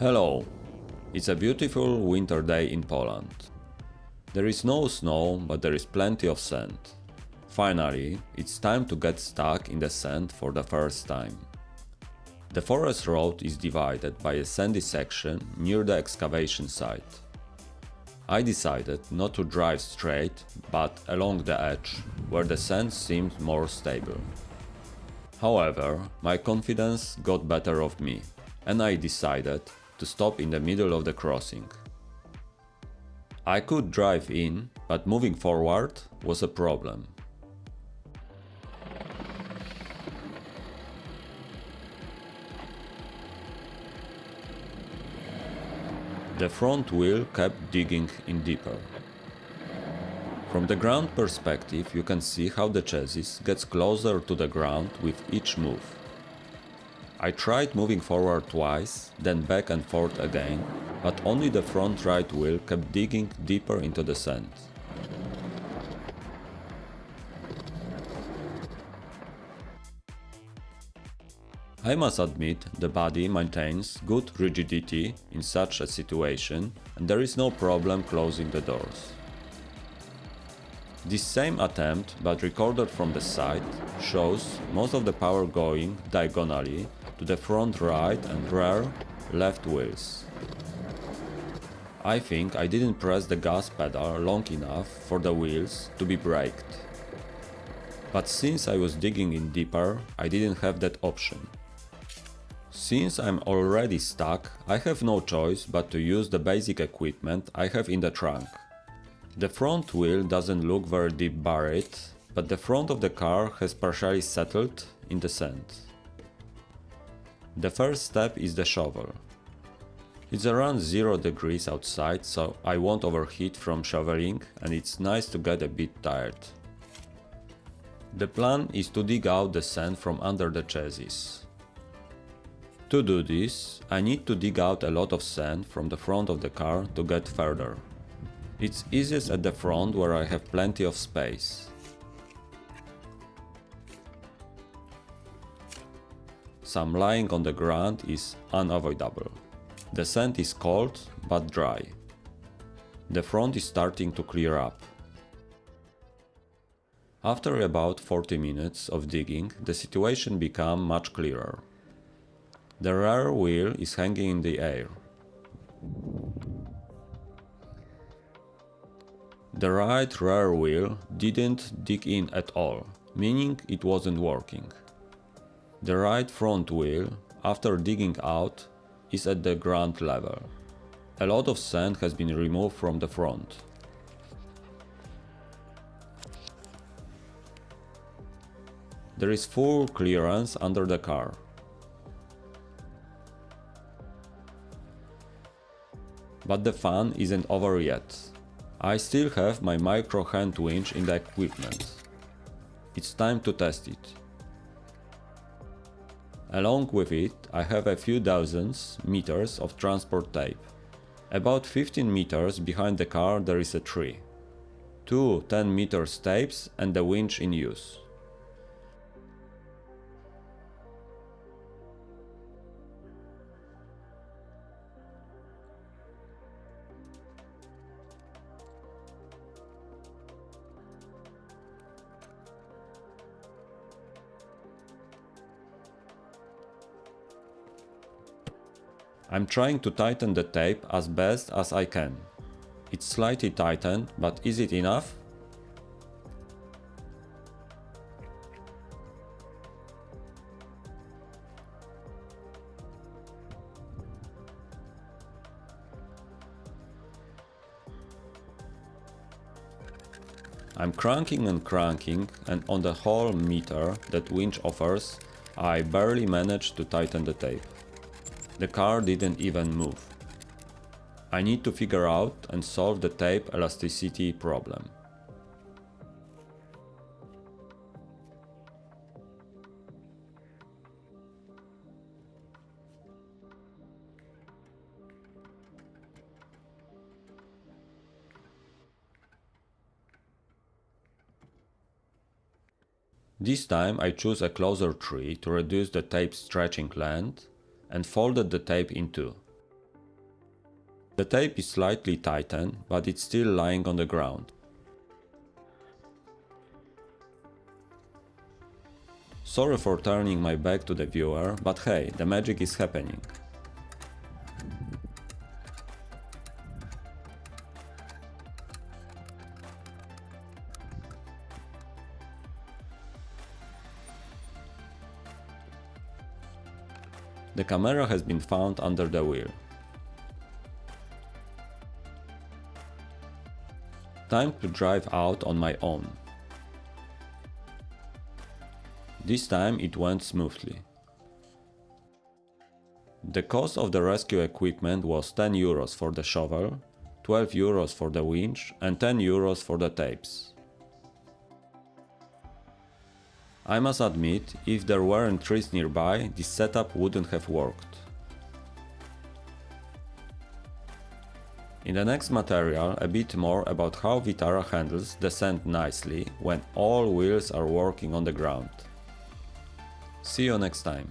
Hello! It's a beautiful winter day in Poland. There is no snow, but there is plenty of sand. Finally, it's time to get stuck in the sand for the first time. The forest road is divided by a sandy section near the excavation site. I decided not to drive straight, but along the edge, where the sand seemed more stable. However, my confidence got better of me, and I decided to stop in the middle of the crossing. I could drive in, but moving forward was a problem. The front wheel kept digging in deeper. From the ground perspective, you can see how the chassis gets closer to the ground with each move. I tried moving forward twice, then back and forth again, but only the front right wheel kept digging deeper into the sand. I must admit the body maintains good rigidity in such a situation, and there is no problem closing the doors. This same attempt, but recorded from the side, shows most of the power going diagonally to the front right and rear left wheels. I think I didn't press the gas pedal long enough for the wheels to be braked. But since I was digging in deeper, I didn't have that option. Since I'm already stuck, I have no choice but to use the basic equipment I have in the trunk. The front wheel doesn't look very deep buried, but the front of the car has partially settled in the sand. The first step is the shovel. It's around 0 degrees outside, so I won't overheat from shoveling, and it's nice to get a bit tired. The plan is to dig out the sand from under the chassis. To do this, I need to dig out a lot of sand from the front of the car to get further. It's easiest at the front, where I have plenty of space. Some lying on the ground is unavoidable. The sand is cold but dry. The front is starting to clear up. After about 40 minutes of digging, the situation became much clearer. The rear wheel is hanging in the air. The right rear wheel didn't dig in at all, meaning it wasn't working. The right front wheel, after digging out, is at the ground level. A lot of sand has been removed from the front. There is full clearance under the car. But the fun isn't over yet. I still have my micro hand winch in the equipment. It's time to test it. Along with it, I have a few dozens meters of transport tape. About 15 meters behind the car there is a tree. 2 10-meter tapes and the winch in use. I'm trying to tighten the tape as best as I can. It's slightly tightened, but is it enough? I'm cranking, and on the whole meter that winch offers, I barely managed to tighten the tape. The car didn't even move. I need to figure out and solve the tape elasticity problem. This time I chose a closer tree to reduce the tape's stretching length and folded the tape in two. The tape is slightly tightened, but it's still lying on the ground. Sorry for turning my back to the viewer, but hey, the magic is happening. The camera has been found under the wheel. Time to drive out on my own. This time it went smoothly. The cost of the rescue equipment was 10 euros for the shovel, 12 euros for the winch and 10 euros for the tapes. I must admit, if there weren't trees nearby, this setup wouldn't have worked. In the next material, a bit more about how Vitara handles descent nicely when all wheels are working on the ground. See you next time.